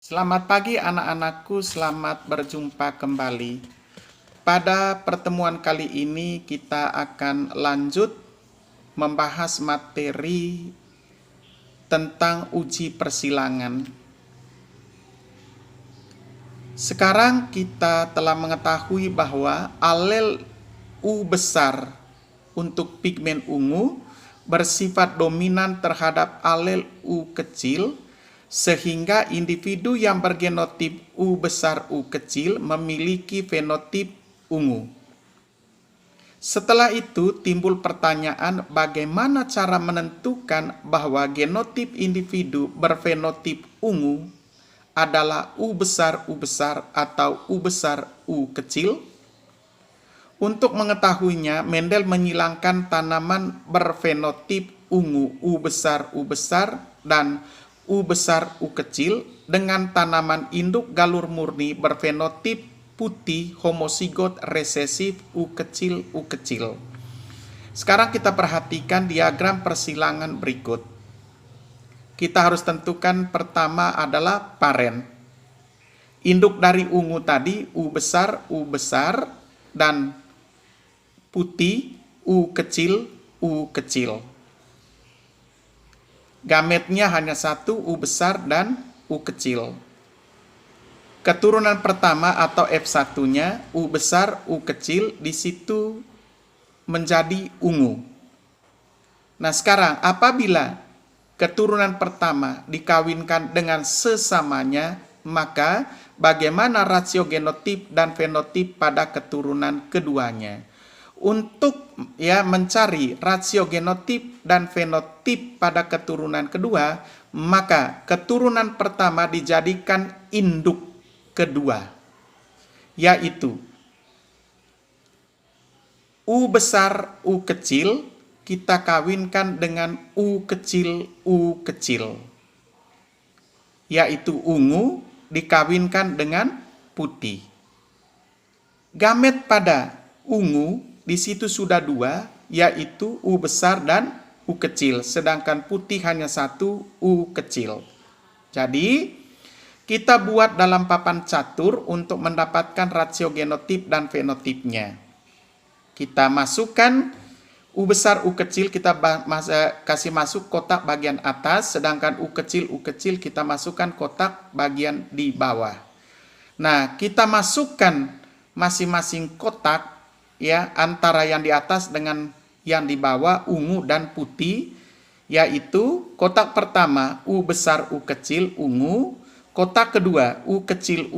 Selamat pagi anak-anakku, selamat berjumpa kembali. Pada pertemuan kali ini kita akan lanjut membahas materi tentang uji persilangan. Sekarang kita telah mengetahui bahwa alel U besar untuk pigmen ungu bersifat dominan terhadap alel U kecil, sehingga individu yang bergenotip U besar U kecil memiliki fenotip ungu. Setelah itu timbul pertanyaan bagaimana cara menentukan bahwa genotip individu berfenotip ungu adalah U besar atau U besar U kecil. Untuk mengetahuinya, Mendel menyilangkan tanaman berfenotip ungu U besar dan U besar U kecil dengan tanaman induk galur murni berfenotip putih homosigot resesif U kecil. Sekarang kita perhatikan diagram persilangan berikut. Kita harus tentukan pertama adalah paren. Induk dari ungu tadi U besar dan putih U kecil. Gametnya hanya satu, U besar dan U kecil. Keturunan pertama atau F1-nya, U besar, U kecil, di situ menjadi ungu. Nah sekarang, apabila keturunan pertama dikawinkan dengan sesamanya, maka bagaimana rasio genotip dan fenotip pada keturunan keduanya? Untuk mencari rasio genotip dan fenotip pada keturunan kedua, maka keturunan pertama dijadikan induk kedua, yaitu U besar U kecil kita kawinkan dengan U kecil, yaitu ungu dikawinkan dengan putih. Gamet pada ungu di situ sudah dua, yaitu U besar dan U kecil, sedangkan putih hanya satu, U kecil. Jadi, kita buat dalam papan catur untuk mendapatkan rasio genotip dan fenotipnya. Kita masukkan U besar U kecil, kita kasih masuk kotak bagian atas, sedangkan U kecil kita masukkan kotak bagian di bawah. Nah, kita masukkan masing-masing kotak antara yang di atas dengan yang di bawah ungu dan putih, yaitu kotak pertama U besar U kecil ungu, kotak kedua U kecil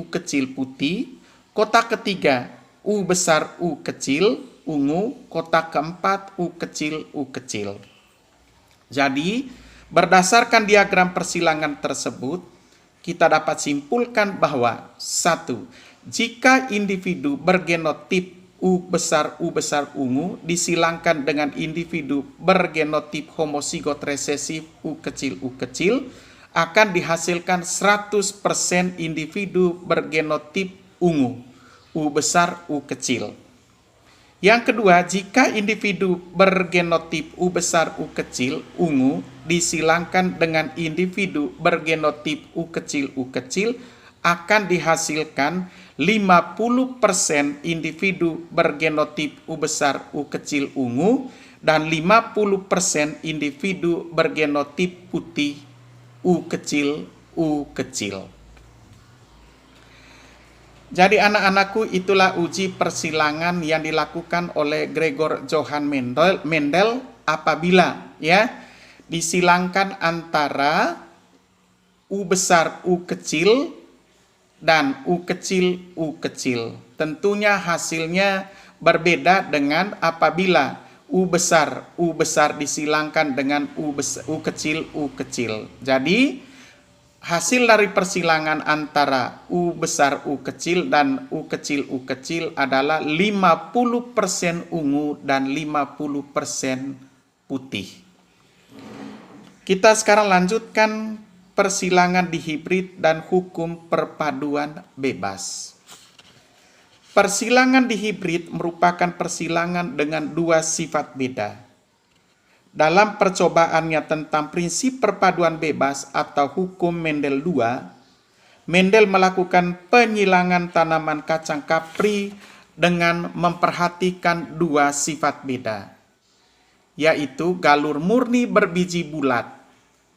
putih, kotak ketiga U besar U kecil ungu, kotak keempat U kecil. Jadi berdasarkan diagram persilangan tersebut kita dapat simpulkan bahwa 1. Jika individu bergenotip U besar ungu disilangkan dengan individu bergenotip homosigot resesif U kecil, akan dihasilkan 100% individu bergenotip ungu U besar U kecil. Yang kedua, jika individu bergenotip U besar U kecil ungu disilangkan dengan individu bergenotip U kecil, akan dihasilkan 50% individu bergenotip U besar U kecil ungu dan 50% individu bergenotip putih U kecil. Jadi anak-anakku, itulah uji persilangan yang dilakukan oleh Gregor Johann Mendel apabila disilangkan antara U besar U kecil dan U kecil. Tentunya hasilnya berbeda dengan apabila U besar disilangkan dengan U kecil. Jadi hasil dari persilangan antara U besar U kecil dan U kecil adalah 50% ungu dan 50% putih. Kita sekarang lanjutkan persilangan dihibrid dan hukum perpaduan bebas. Persilangan dihibrid merupakan persilangan dengan dua sifat beda. Dalam percobaannya tentang prinsip perpaduan bebas atau hukum Mendel II, Mendel melakukan penyilangan tanaman kacang kapri dengan memperhatikan dua sifat beda, yaitu galur murni berbiji bulat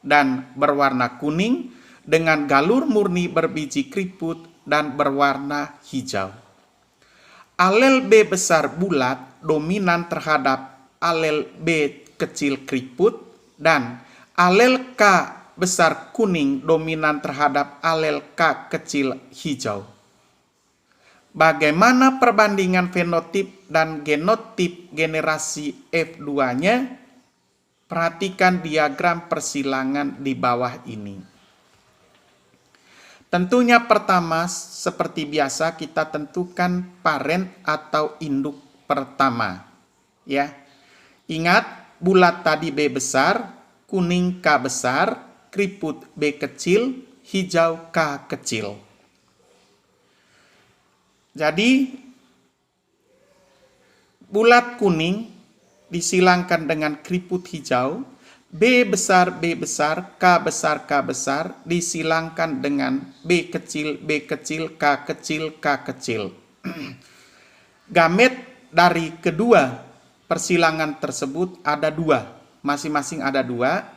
dan berwarna kuning dengan galur murni berbiji keriput dan berwarna hijau. Alel B besar bulat dominan terhadap alel B kecil keriput dan alel K besar kuning dominan terhadap alel K kecil hijau. Bagaimana perbandingan fenotip dan genotip generasi F2-nya? Perhatikan diagram persilangan di bawah ini. Tentunya pertama, seperti biasa kita tentukan parent atau induk pertama. Ya, ingat bulat tadi B besar, kuning K besar, keriput B kecil, hijau K kecil. Jadi bulat kuning disilangkan dengan keriput hijau, B besar, K besar, K besar disilangkan dengan B kecil, K kecil. Gamet dari kedua persilangan tersebut ada dua, masing-masing ada dua,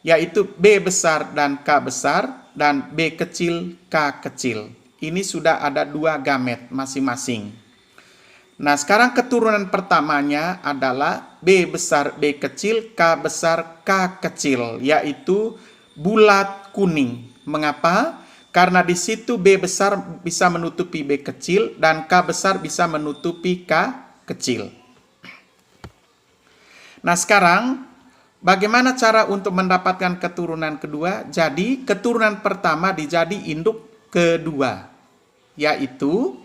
yaitu B besar dan K besar dan B kecil, K kecil. Ini sudah ada dua gamet masing-masing. Nah, sekarang keturunan pertamanya adalah B besar B kecil, K besar K kecil, yaitu bulat kuning. Mengapa? Karena di situ B besar bisa menutupi B kecil dan K besar bisa menutupi K kecil. Nah, sekarang bagaimana cara untuk mendapatkan keturunan kedua? Jadi, keturunan pertama dijadi induk kedua, yaitu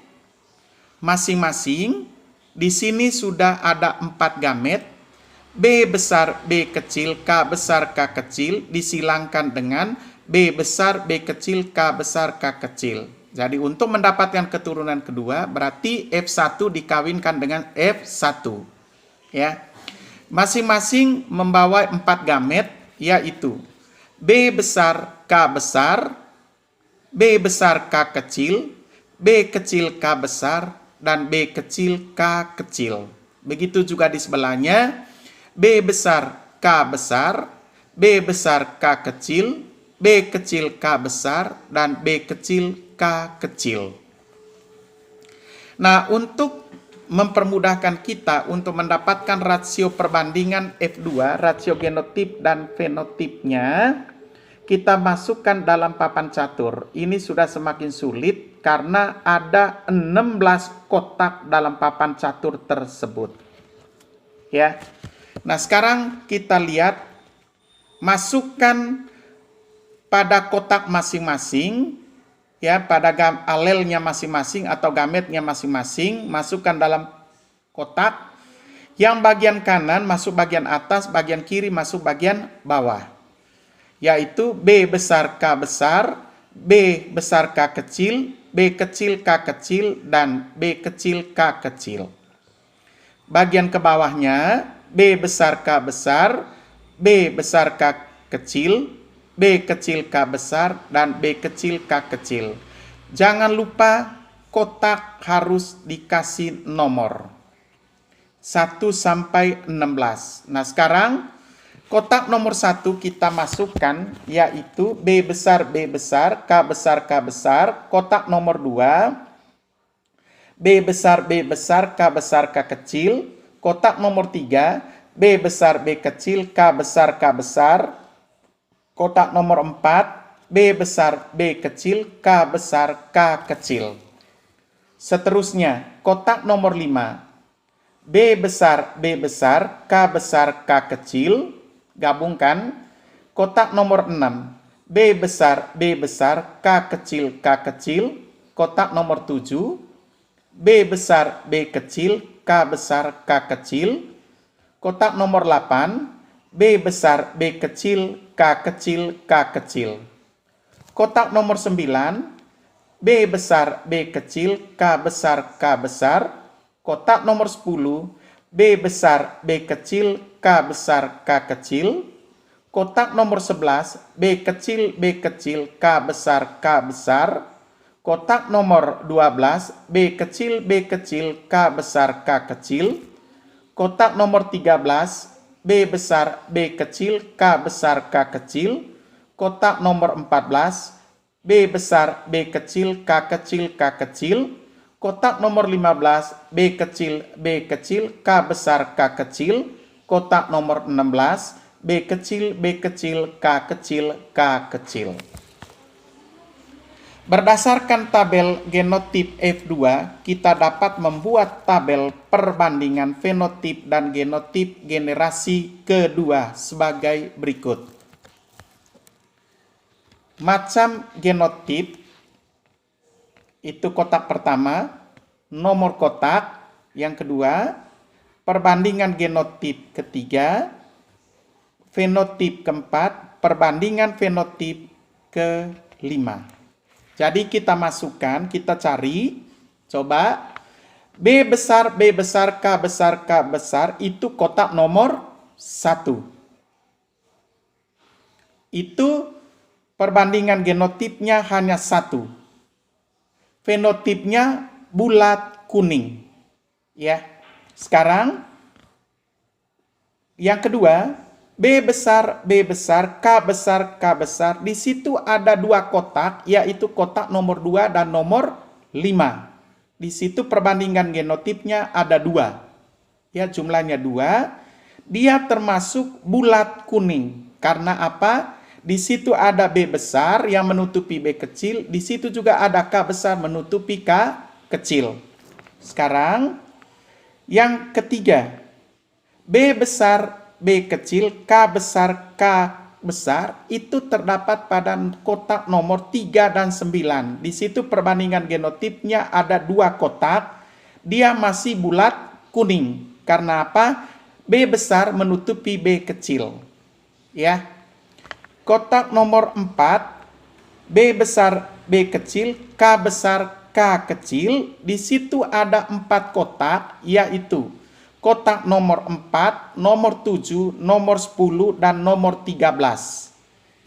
masing-masing di sini sudah ada 4 gamet. B besar B kecil, K besar K kecil disilangkan dengan B besar B kecil, K besar K kecil. Jadi untuk mendapatkan keturunan kedua berarti F1 dikawinkan dengan F1. Ya. Masing-masing membawa 4 gamet, yaitu B besar K besar, B besar K kecil, B kecil K besar, dan B kecil K kecil. Begitu juga di sebelahnya, B besar K besar, B besar K kecil, B kecil K besar, dan B kecil K kecil. Nah, untuk mempermudahkan kita untuk mendapatkan rasio perbandingan F2, rasio genotip dan fenotipnya, kita masukkan dalam papan catur. Ini sudah semakin sulit karena ada 16 kotak dalam papan catur tersebut. Ya. Nah, sekarang kita lihat, masukkan pada kotak masing-masing, ya, pada alelnya masing-masing atau gametnya masing-masing, masukkan dalam kotak. Yang bagian kanan masuk bagian atas, bagian kiri masuk bagian bawah. Yaitu B besar K besar, B besar K kecil, B kecil K kecil, dan B kecil K kecil. Bagian ke bawahnya B besar K besar, B besar K kecil, B kecil K besar, dan B kecil K kecil. Jangan lupa kotak harus dikasih nomor 1 sampai 16. Nah, sekarang kotak nomor 1 kita masukkan, yaitu B besar, K besar, K besar. Kotak nomor 2, B besar, K besar, K kecil. Kotak nomor 3, B besar, B kecil, K besar, K besar. Kotak nomor 4, B besar, B kecil, K besar, K kecil. Seterusnya, kotak nomor 5, B besar, K besar, K kecil. Gabungkan. Kotak nomor 6, B besar, K kecil, K kecil. Kotak nomor 7, B besar, B kecil, K besar, K kecil. Kotak nomor 8, B besar, B kecil, K kecil, K kecil. Kotak nomor 9, B besar, B kecil, K besar, K besar. Kotak nomor 10, B besar, B kecil, K besar, K kecil. Kotak nomor 11, B kecil, K besar, K besar. Kotak nomor 12, B kecil, K besar, K kecil. Kotak nomor 13, B besar, B kecil, K besar, K kecil. Kotak nomor 14, B besar, B kecil, K kecil, K kecil. Kotak nomor 15, B kecil, K besar, K kecil. Kotak nomor 16, B kecil, K kecil, K kecil. Berdasarkan tabel genotip F2, kita dapat membuat tabel perbandingan fenotip dan genotip generasi kedua sebagai berikut. Macam genotip itu kotak pertama, nomor kotak yang kedua, perbandingan genotip ketiga, fenotip keempat, perbandingan fenotip kelima. Jadi kita masukkan, kita cari, coba B besar, K besar, K besar itu kotak nomor 1. Itu perbandingan genotipnya hanya 1. Fenotipnya bulat kuning. Ya. Sekarang yang kedua, B besar, K besar, K besar. Di situ ada 2 kotak, yaitu kotak nomor 2 dan nomor 5. Di situ perbandingan genotipnya ada 2. Ya, jumlahnya 2. Dia termasuk bulat kuning. Karena apa? Di situ ada B besar yang menutupi B kecil. Di situ juga ada K besar menutupi K kecil. Sekarang, yang ketiga. B besar, B kecil, K besar, K besar, itu terdapat pada kotak nomor 3 dan 9. Di situ perbandingan genotipnya ada 2 kotak, dia masih bulat kuning. Karena apa? B besar menutupi B kecil. Ya. Kotak nomor 4, B besar, B kecil, K besar, K kecil. Di situ ada 4 kotak, yaitu kotak nomor 4, nomor 7, nomor 10, dan nomor 13.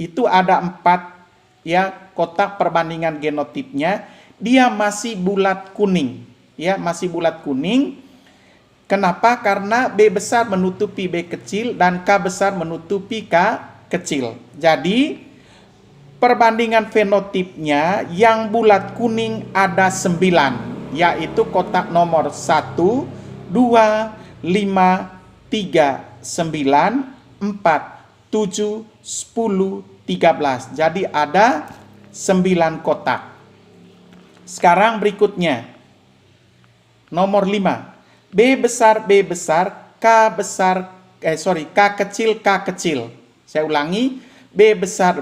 Itu ada 4 ya kotak perbandingan genotipnya. Dia masih bulat kuning. Ya, masih bulat kuning. Kenapa? Karena B besar menutupi B kecil dan K besar menutupi K kecil. Jadi, perbandingan fenotipnya yang bulat kuning ada 9. Yaitu kotak nomor 1, 2, 5, 3, 9, 4, 7, 10, 13. Jadi ada 9 kotak. Sekarang berikutnya. Nomor 5. B besar, K besar, K kecil, K kecil. Saya ulangi. B besar,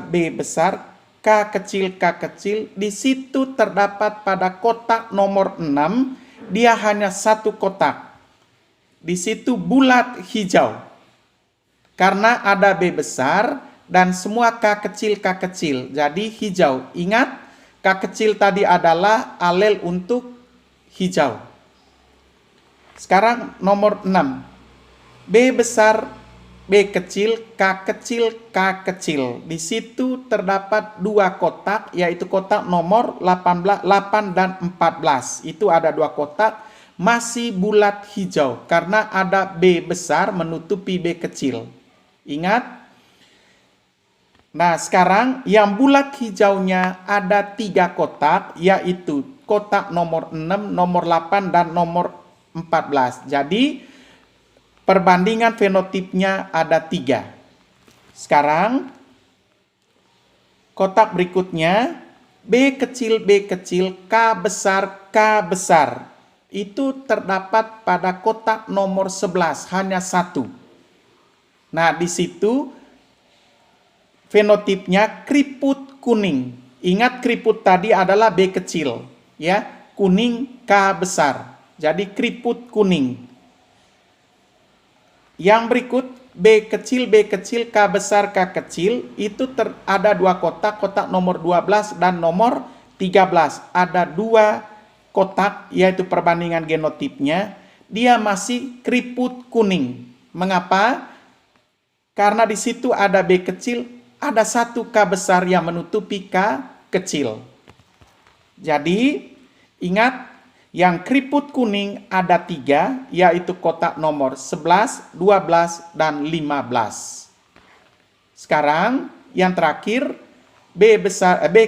K kecil, K kecil. Di situ terdapat pada kotak nomor 6. Dia hanya 1 kotak. Di situ bulat hijau. Karena ada B besar dan semua K kecil. Jadi hijau. Ingat, K kecil tadi adalah alel untuk hijau. Sekarang nomor 6. B besar, B kecil, K kecil. Di situ terdapat 2 kotak, yaitu kotak nomor 8 dan 14. Itu ada 2 kotak. Masih bulat hijau karena ada B besar menutupi B kecil. Ingat? Nah, sekarang yang bulat hijaunya ada 3 kotak, yaitu kotak nomor 6, nomor 8, dan nomor 14. Jadi, perbandingan fenotipnya ada 3. Sekarang, kotak berikutnya, B kecil, K besar. Itu terdapat pada kotak nomor 11, hanya 1. Nah, di situ fenotipnya keriput kuning. Ingat, keriput tadi adalah B kecil, ya. Kuning K besar. Jadi keriput kuning. Yang berikut B kecil, K besar, K kecil, itu ada 2 kotak, kotak nomor 12 dan nomor 13. Ada 2 kotak, yaitu perbandingan genotipnya, dia masih keriput kuning. Mengapa? Karena di situ ada B kecil, ada satu K besar yang menutupi K kecil. Jadi, ingat, yang keriput kuning ada 3, yaitu kotak nomor 11, 12, dan 15. Sekarang, yang terakhir, B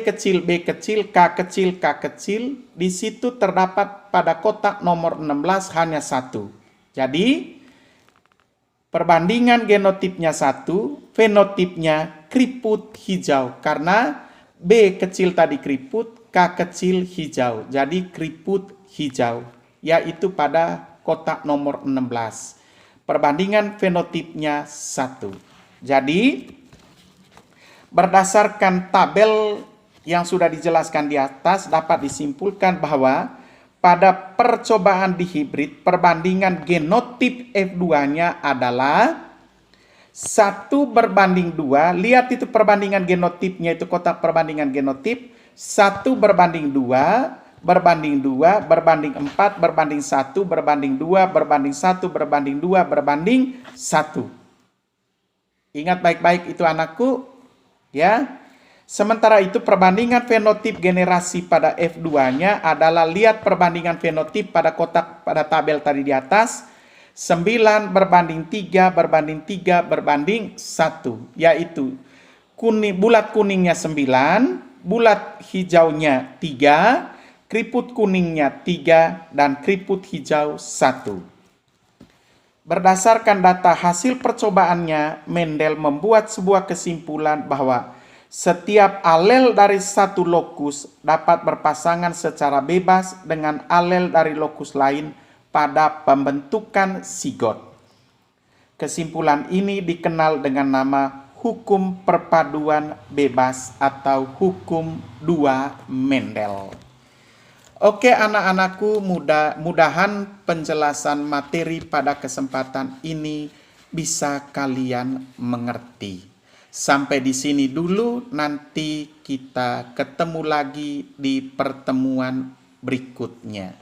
kecil, K kecil, K kecil. Di situ terdapat pada kotak nomor 16 hanya 1. Jadi, perbandingan genotipnya 1, fenotipnya keriput hijau. Karena B kecil tadi keriput, K kecil hijau. Jadi keriput hijau, yaitu pada kotak nomor 16. Perbandingan fenotipnya 1. Jadi, berdasarkan tabel yang sudah dijelaskan di atas, dapat disimpulkan bahwa pada percobaan di hibrid, perbandingan genotip F2-nya adalah 1:2. Lihat itu perbandingan genotipnya, itu kotak perbandingan genotip. 1:2, berbanding 2, berbanding 4, berbanding 1, berbanding 2, berbanding 1, berbanding 2, berbanding 1. Ingat baik-baik itu anakku, ya. Sementara itu perbandingan fenotip generasi pada F2-nya adalah, lihat perbandingan fenotip pada kotak pada tabel tadi di atas, 9:3, berbanding 3, berbanding 1, yaitu bulat kuningnya 9, bulat hijaunya 3, keriput kuningnya 3, dan keriput hijau 1. Berdasarkan data hasil percobaannya, Mendel membuat sebuah kesimpulan bahwa setiap alel dari satu lokus dapat berpasangan secara bebas dengan alel dari lokus lain pada pembentukan sigot. Kesimpulan ini dikenal dengan nama hukum perpaduan bebas atau hukum 2 Mendel. Oke anak-anakku, mudah-mudahan penjelasan materi pada kesempatan ini bisa kalian mengerti. Sampai di sini dulu, nanti kita ketemu lagi di pertemuan berikutnya.